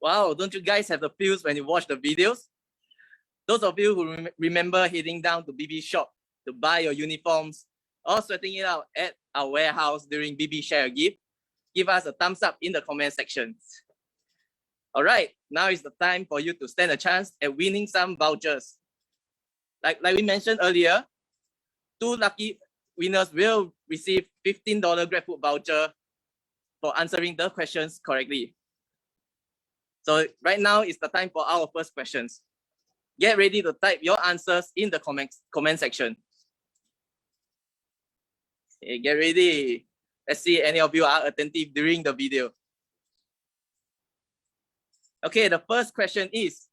Wow, don't you guys have the feels when you watch the videos? Those of you who remember heading down to BB shop to buy your uniforms or sweating it out at our warehouse during BB Share a Gift, give us a thumbs up in the comment section. All right, now is the time for you to stand a chance at winning some vouchers. Like we mentioned earlier, 2 lucky winners will receive $15 GrabFood voucher for answering the questions correctly. So right now is the time for our first questions. Get ready to type your answers in the comment section. Okay, get ready. Let's see any of you are attentive during the video. Okay, the first question is,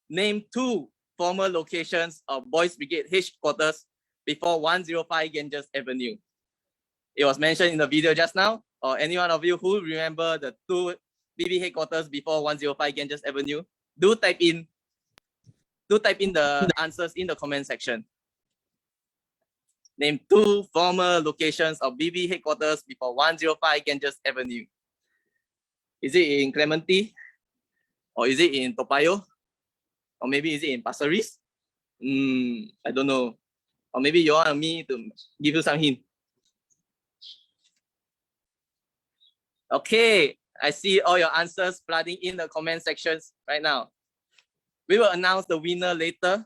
name 2 former locations of Boys Brigade headquarters before 105 Ganges Avenue. It was mentioned in the video just now, or any one of you who remember the 2 BB headquarters before 105 Ganges Avenue, do type in the answers in the comment section. Name 2 former locations of BB headquarters before 105 Ganges Avenue. Is it in Clementi? Or is it in Toa Payoh? Or maybe is it in Pasir Ris? I don't know. Or maybe you want me to give you some hint. Okay, I see all your answers flooding in the comment sections right now. We will announce the winner later.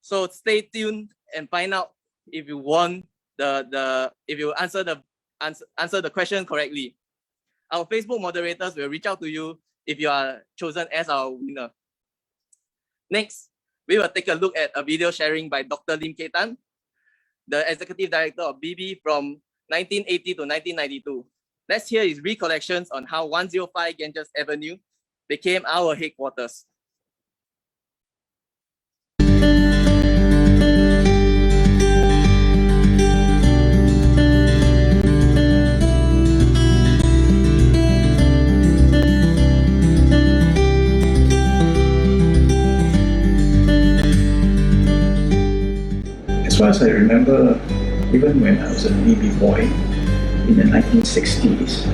So stay tuned and find out if you won if you answer the question correctly. Our Facebook moderators will reach out to you if you are chosen as our winner. Next, we will take a look at a video sharing by Dr. Lim K. Tan, the Executive Director of BB from 1980 to 1992. Let's hear his recollections on how 105 Ganges Avenue became our headquarters. As far as I remember, even when I was a BB boy in the 1960s,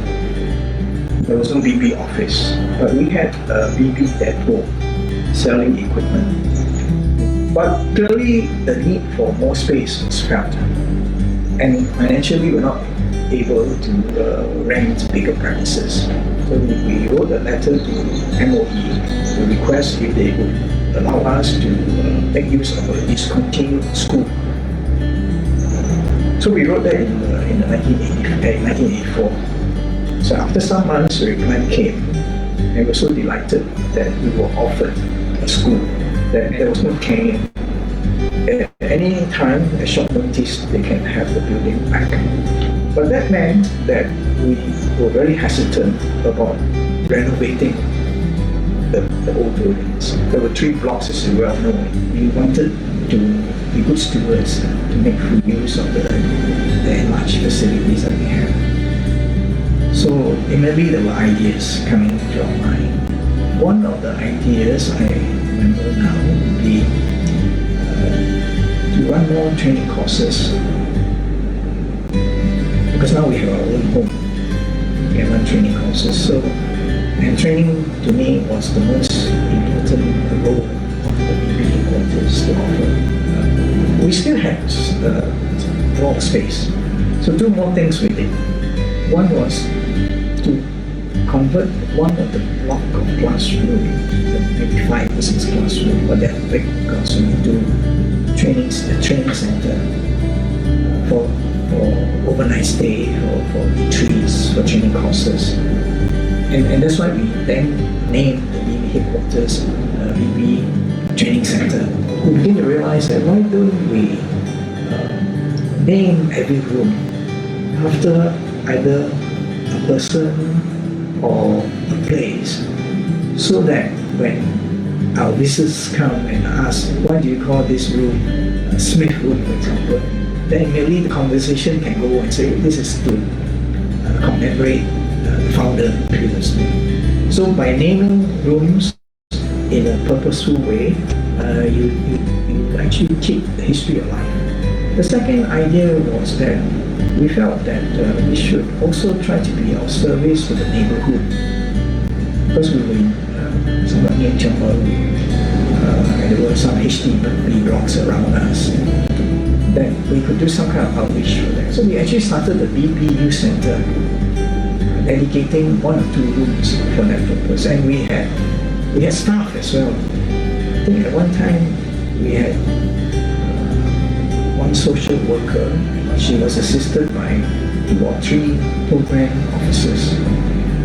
there was no BB office, but we had a BB depot selling equipment. But clearly the need for more space was felt, and financially we're not able to rent bigger premises. So we wrote a letter to MOE to request if they would allow us to make use of a discontinued school. So we wrote that in 1984. So after some months, the reply came, and we were so delighted that we were offered a school, that there was no cane. At any time, at short notice, they can have the building back. But that meant that we were very hesitant about renovating the old buildings. There were 3 blocks, as you well know. We wanted to be good stewards to make full use of the enlarged facilities that we have. So immediately there were ideas coming to our mind. One of the ideas I remember now would be to run more training courses. Because now we have our own home, we can run training courses. And training to me was the most important role of the BB headquarters to offer. We still have a lot of space. So 2 more things we did. One was to convert one of the block of classroom, maybe 5 or 6 classrooms, but that big classroom, into a training center for overnight stay, for retreats, for training courses. And that's why we then named the BB headquarters BB Training Center. We begin to realize that why don't we name every room after either a person or a place, so that when our visitors come and ask, why do you call this room Smith Room, for example, then immediately the conversation can go and say, this is to commemorate the founder previously. So by naming rooms in a purposeful way, you actually keep the history alive. The second idea was that we felt that we should also try to be of service to the neighborhood. because we were in somewhat near Chamba, and there were some HDB blocks around us, that we could do some kind of outreach for them. So we actually started the BBU Center, dedicating 1 or 2 rooms for that purpose, and we had staff as well. I think at one time we had one social worker. She was assisted by 2 or 3 program officers.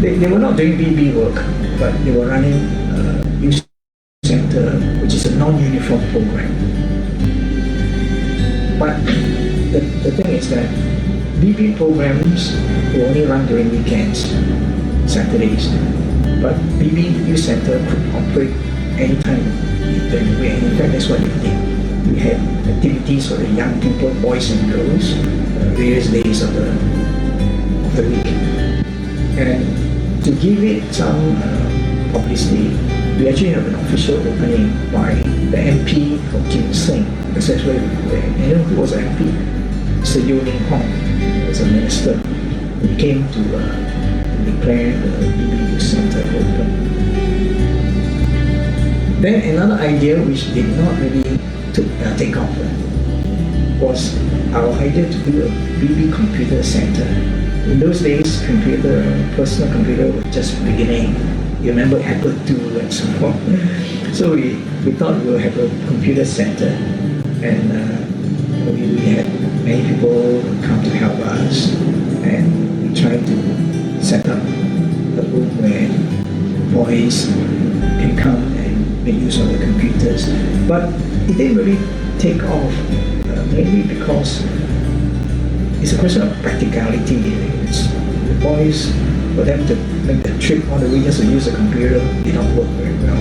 They were not doing BB work, but they were running a youth center, which is a non-uniform program. But the thing is that BB programs will only run during weekends, Saturdays. But BB Youth Center could operate anytime during the week. And in fact, that's what we did. We had activities for the young people, boys and girls, various days of the week. And to give it some publicity, we actually have an official opening by the MP from Kim Seng. That's where we were. And you know who was the MP? Sir Yeo Ning Hong was a minister. He came to declare the BBU Center open. Then another idea which did not really take off was our idea to do a BB computer center. In those days, personal computer was just beginning. You remember Apple II and so forth. So we thought we would have a computer center, and we had many people come to help us, and we tried to set up a room where boys can come and make use of the computers. But it didn't really take off, mainly because it's a question of practicality. It's the boys, for them to make the trip on the way just to use a computer did not work very well.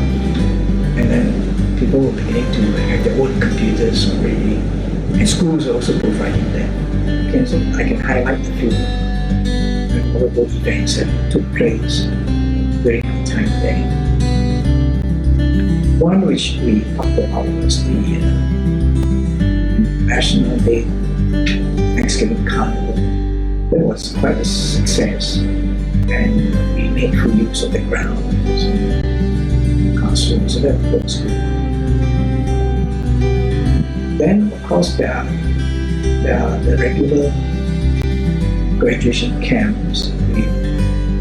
And then people were beginning to have their own computers already, and schools are also providing them. Okay, so I can highlight a few memorable events that took place during our time there. One which we talked about was the National Day Thanksgiving Carnival. That was quite a success, and we made full use of the grounds, classrooms, so that was good. Then, of course, there are the regular graduation camps we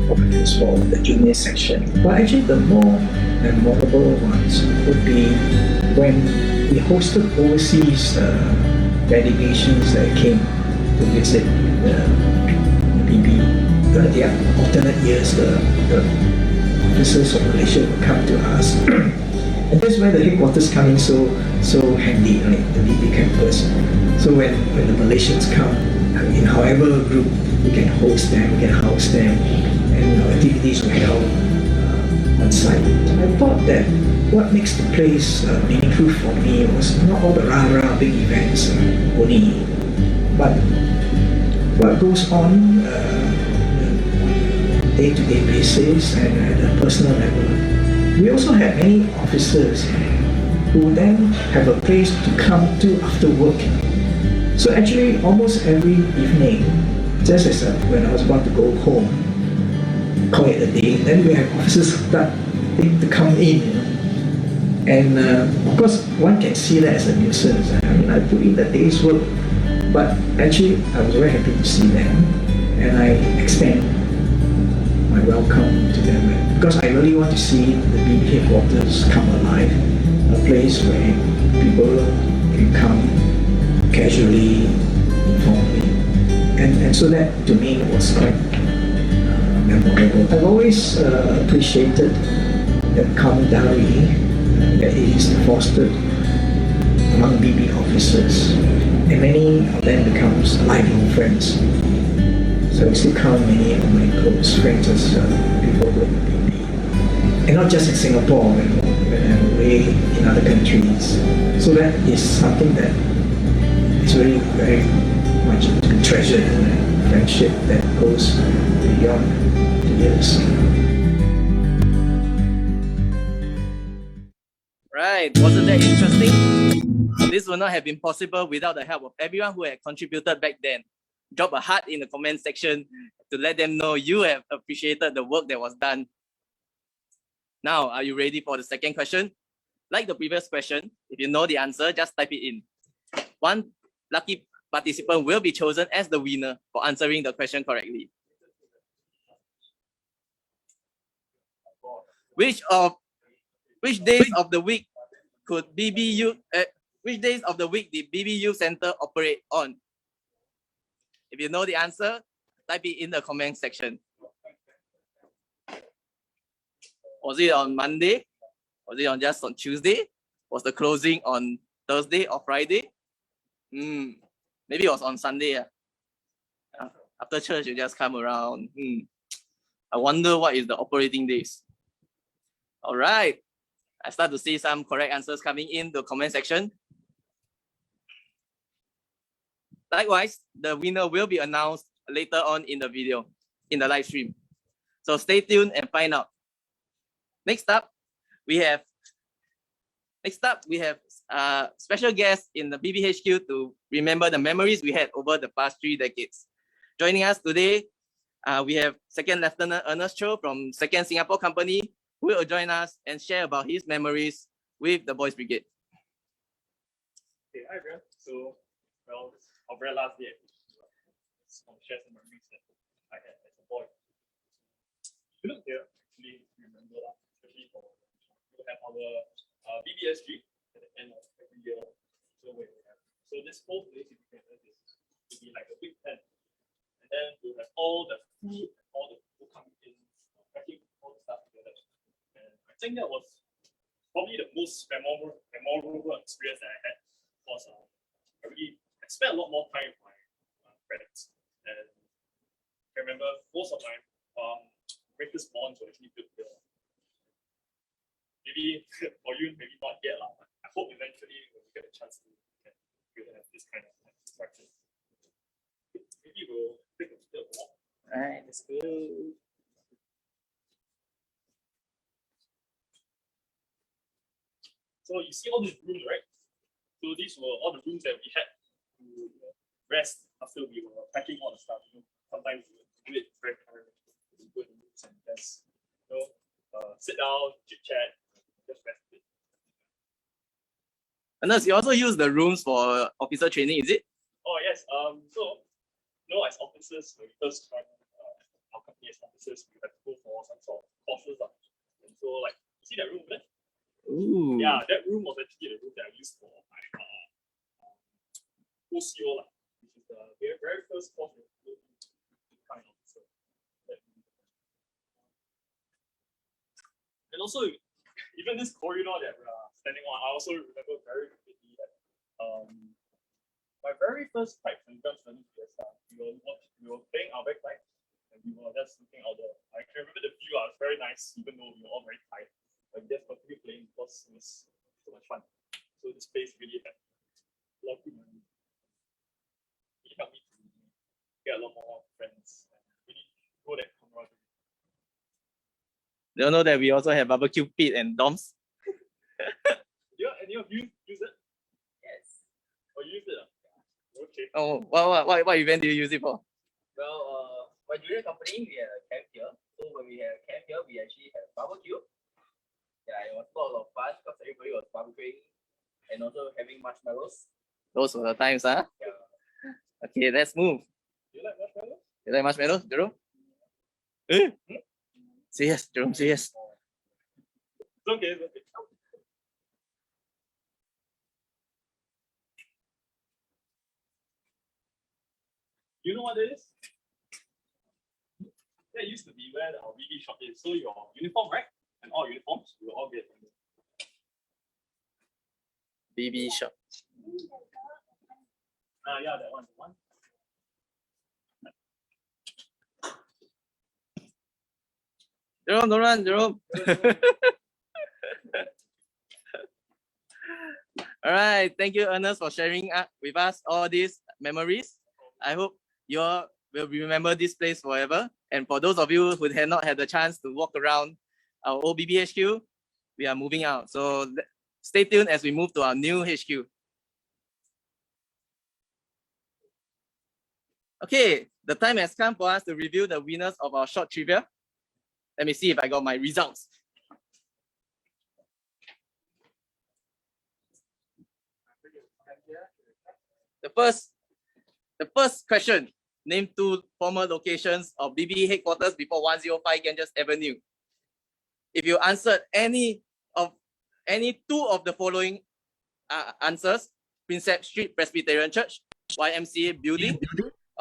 organize for the junior section. But actually, the more memorable ones would be when we hosted overseas delegations that came to visit the BB. The alternate years, the officers of Malaysia would come to us. And that's where the headquarters come in so handy, like the BB campus. So when the Malaysians come, in however group, we can host them, we can house them, and activities were held on site. I thought that what makes the place meaningful for me was not all the rah-rah big events only, but what goes on day-to-day basis and at a personal level. We also had many officers who then have a place to come to after work. So actually, almost every evening, just as when I was about to go home, call it a day, then we have officers starting to come in. And of course, one can see that as a nuisance. I mean, I put in the day's work, but actually, I was very happy to see them, and I extend my welcome to them, because I really want to see the BB headquarters come alive, a place where people can come casually, informally, and so that to me was quite memorable. I've always appreciated that camaraderie that is fostered among BB officers, and many of them becomes lifelong friends. So I still count many of my close friends as people with BB, and not just in Singapore, when I'm away in other countries. So that is something that is very, very much to be treasured, friendship that goes beyond the years. Right, wasn't that interesting? This would not have been possible without the help of everyone who had contributed back then. Drop a heart in the comment section to let them know you have appreciated the work that was done. Now, are you ready for the second question? Like the previous question, if you know the answer, just type it in. One lucky participant will be chosen as the winner for answering the question correctly. Which days of the week could which days of the week did BBU Center operate on? If you know the answer, type it in the comment section. Was it on Monday? Was it just on Tuesday? Was the closing on Thursday or Friday? Maybe it was on Sunday. After church, you just come around. I wonder what is the operating days. All right. I start to see some correct answers coming in the comment section. Likewise, the winner will be announced later on in the video, in the live stream. So stay tuned and find out. Next up, we have special guests in the BBHQ to remember the memories we had over the past 3 decades. Joining us today, we have Second Lieutenant Ernest Cho from 2nd Singapore Company, who will join us and share about his memories with the Boys Brigade. Okay, hi everyone. So, well, it's our very last day. I'll share some memories that I had as a boy. If you look here, actually remember that, especially for we have our BBHQ at the end of every year. So this whole place, if you can notice, will be like a big tent, and then we'll have all the food and all the people coming in, packing all the stuff together. And I think that was probably the most memorable experience that I had. Because I spent a lot more time with my friends, and I remember most of my greatest bonds were actually built here. Maybe for you, maybe not yet, but I hope eventually when we get a chance to have this kind of interaction. Maybe we'll take a bit of walk. All right, let's go. So you see all these rooms, right? So these were all the rooms that we had to rest after we were packing all the stuff. Sometimes we would do it very tiring. We go in the rooms and just, sit down, chit chat, just rest a bit. Ernest, you also use the rooms for officer training, is it? Oh yes. So, as officers, when we first joined our company as officers, we have to go for some sort of courses. And so, like, you see that room there? Ooh. Yeah, that room was actually the room that I used for my OCO, which is the very, very first course that we become an officer. And also, even this corridor that we're standing on, I also remember very vividly that my very first type in terms of we were playing our bagpipe, and we were just looking out there. I can remember the view was very nice, even though we were all very tired. But we just continued playing because it was so much fun. So this place really had a lot of good memories. It helped me to get a lot more friends and really grow that camaraderie. Do you know that we also have barbecue pit and dorms? Any of you use it? Yes. Or use it? Okay. Oh, what event do you use it for? Well, my junior company, we had a camp here. So when we had a camp here, we actually had barbecue. Yeah, it was a lot of fun because everybody was barbecuing and also having marshmallows. Those were the times, huh? Yeah. Okay, let's move. You like marshmallows? You like marshmallows, Jerome? Say yes, Jerome, say yes. It's okay, it's okay. You know what it is? That used to be where our BB shop is. So your uniform, right? And all uniforms, we will all get from there. BB shop. Yeah, that one. Jerome, don't run, Jerome. All right, thank you, Ernest, for sharing with us all these memories. I hope you all will remember this place forever. And for those of you who had not had the chance to walk around our old BBHQ, we are moving out. So stay tuned as we move to our new HQ. Okay, the time has come for us to review the winners of our short trivia. Let me see if I got my results. The first question, name two former locations of BB headquarters before 105 Ganges Avenue. If you answered any two of the following answers, Prinsep Street Presbyterian Church, YMCA building,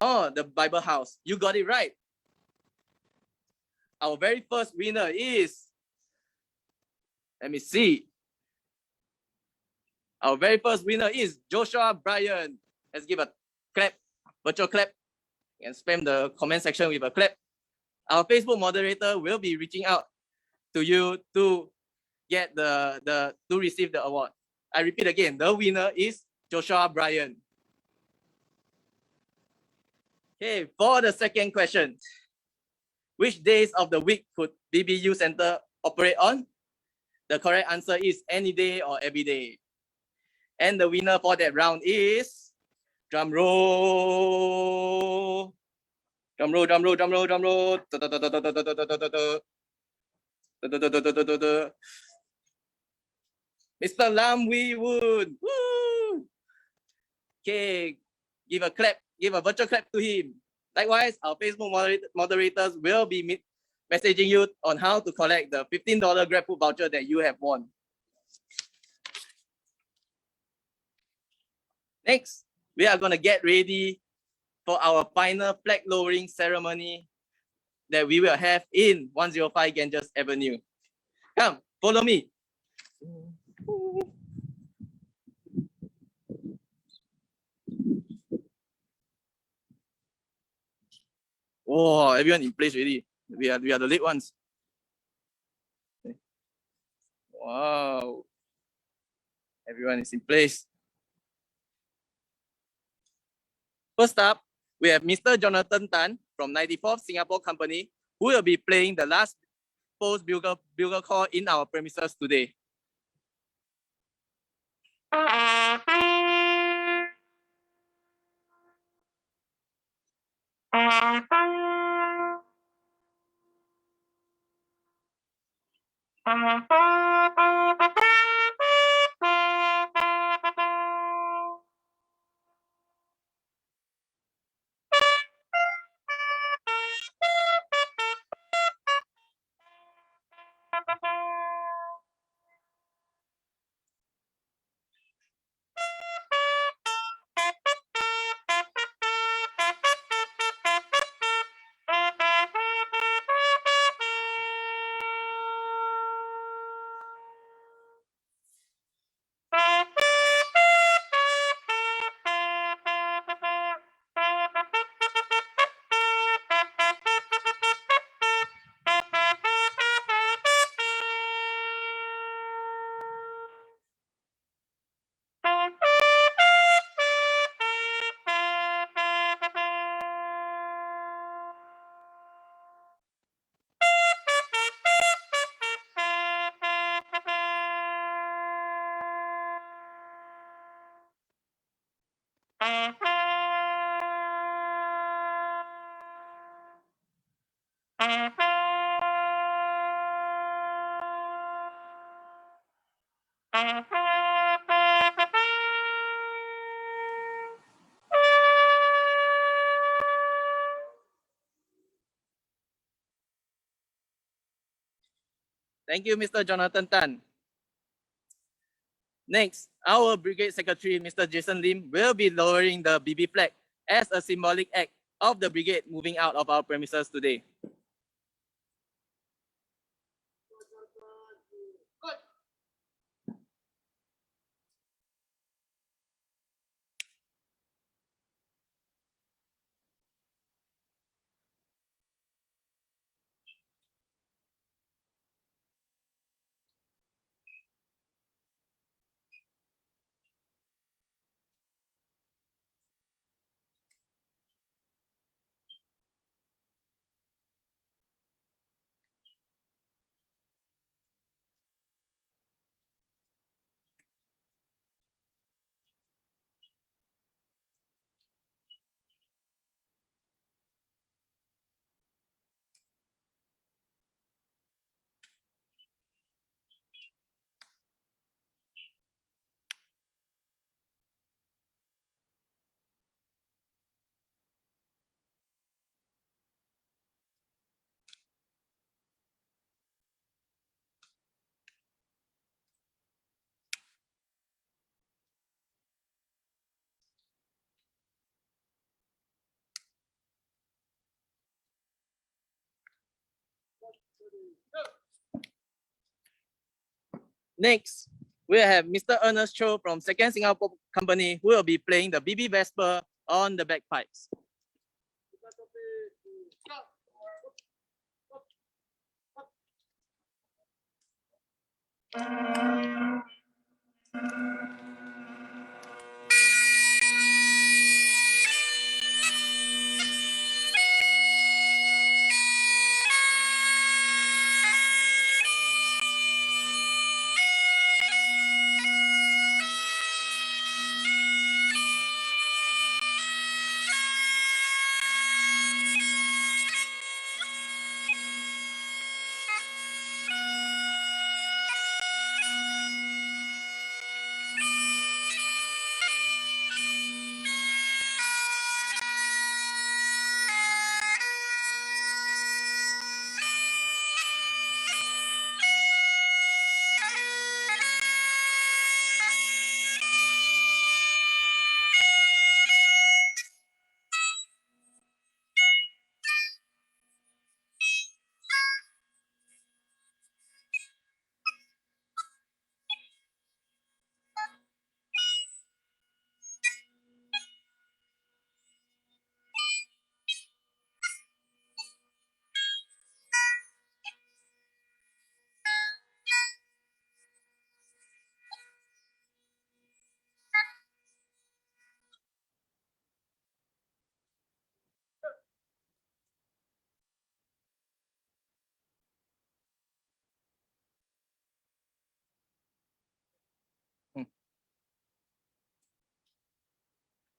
or the Bible House, you got it right. Our very first winner is, let me see. Our very first winner is Joshua Bryan. Let's give a clap, virtual clap, and spam the comment section with a clap. Our Facebook moderator will be reaching out to you to get to receive the award. I repeat again, the winner is Joshua Bryan. Okay, for the second question, which days of the week could BBU Center operate on? The correct answer is any day or every day. And the winner for that round is, drum roll. Drum roll, drum roll, drum roll, drum roll. Mr. Lam Wee Woon. Woo! Okay, give a clap, give a virtual clap to him. Likewise, our Facebook moderators will be messaging you on how to collect the $15 GrabFood voucher that you have won. Next, we are going to get ready for our final flag lowering ceremony that we will have in 105 Ganges Avenue. Come, follow me. Oh, everyone in place already. We are the late ones. Wow. Everyone is in place. First up, we have Mr. Jonathan Tan from 94th Singapore Company, who will be playing the last post bugle call in our premises today. Thank you, Mr. Jonathan Tan. Next, our Brigade Secretary, Mr. Jason Lim, will be lowering the BB flag as a symbolic act of the brigade moving out of our premises today. Next, we have Mr. Ernest Cho from Second Singapore Company who will be playing the BB Vesper on the bagpipes.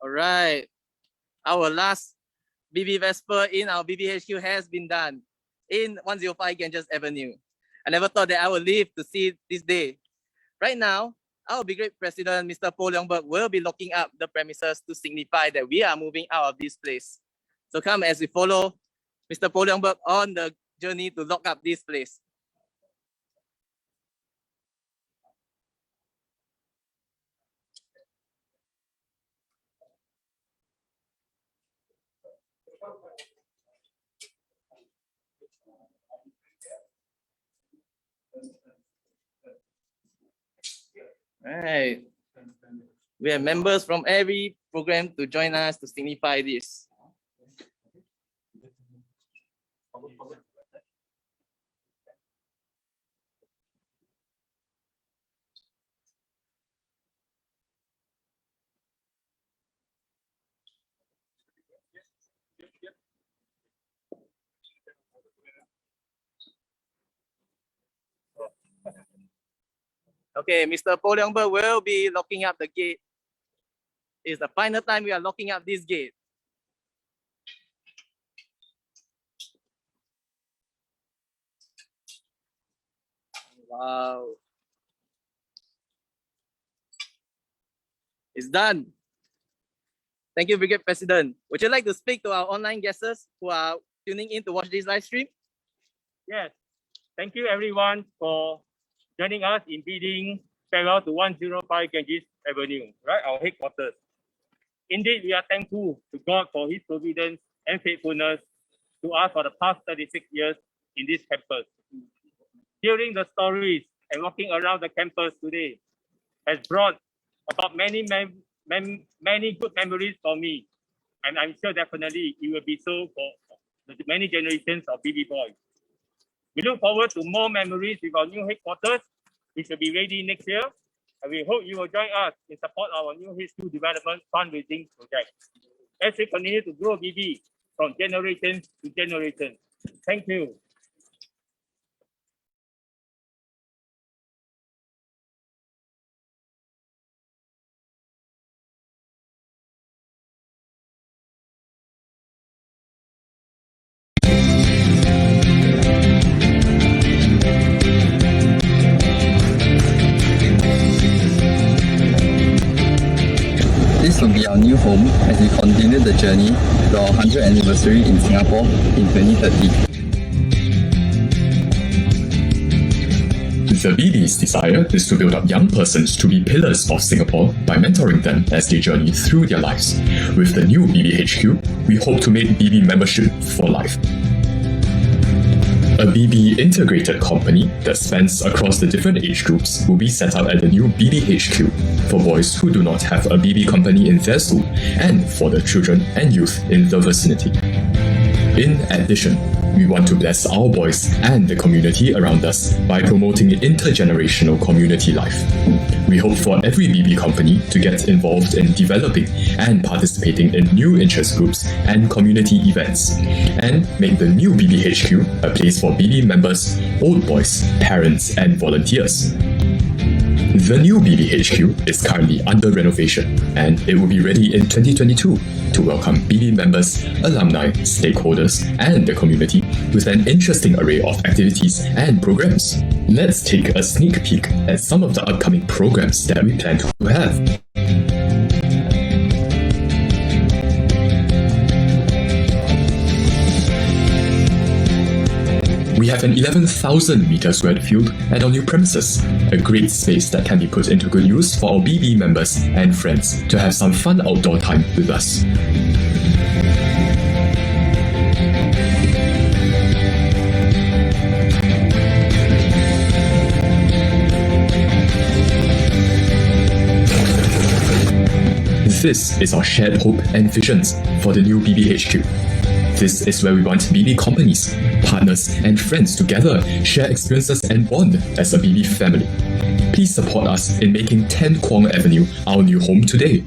All right, our last BB Vesper in our BBHQ has been done in 105 Ganges Avenue. I never thought that I would live to see this day. Right now, our Big Great President, Mr. Paul Leongberg, will be locking up the premises to signify that we are moving out of this place. So come as we follow Mr. Paul Leongberg on the journey to lock up this place. Right. We have members from every program to join us to signify this. Okay, Mr. Paul Leongberg will be locking up the gate. It's the final time we are locking up this gate. Wow. It's done. Thank you, Brigade President. Would you like to speak to our online guests who are tuning in to watch this live stream? Yes. Thank you everyone for joining us in bidding farewell to 105 Ganges Avenue, right? Our headquarters. Indeed, we are thankful to God for His providence and faithfulness to us for the past 36 years in this campus. Hearing the stories and walking around the campus today has brought about many good memories for me, and I'm sure definitely it will be so for the many generations of BB boys. We look forward to more memories with our new headquarters, which will be ready next year, and we hope you will join us in support of our new HQ development fundraising project as we continue to grow BB from generation to generation. Thank you. This will be our new home as we continue the journey to our 100th anniversary in Singapore in 2030. The BB's desire is to build up young persons to be pillars of Singapore by mentoring them as they journey through their lives. With the new BBHQ, we hope to make BB membership for life. A BB integrated company that spans across the different age groups will be set up at the new BBHQ for boys who do not have a BB company in their school and for the children and youth in the vicinity. In addition, we want to bless our boys and the community around us by promoting intergenerational community life. We hope for every BB company to get involved in developing and participating in new interest groups and community events, and make the new BBHQ a place for BB members, old boys, parents, and volunteers. The new BBHQ is currently under renovation, and it will be ready in 2022 to welcome BB members, alumni, stakeholders, and the community with an interesting array of activities and programs. Let's take a sneak peek at some of the upcoming programs that we plan to have. We have an 11,000 meter squared field at our new premises, a great space that can be put into good use for our BB members and friends to have some fun outdoor time with us. This is our shared hope and visions for the new BBHQ. This is where we want BB companies, partners, and friends to gather, share experiences, and bond as a BB family. Please support us in making 10 Kwong Avenue our new home today.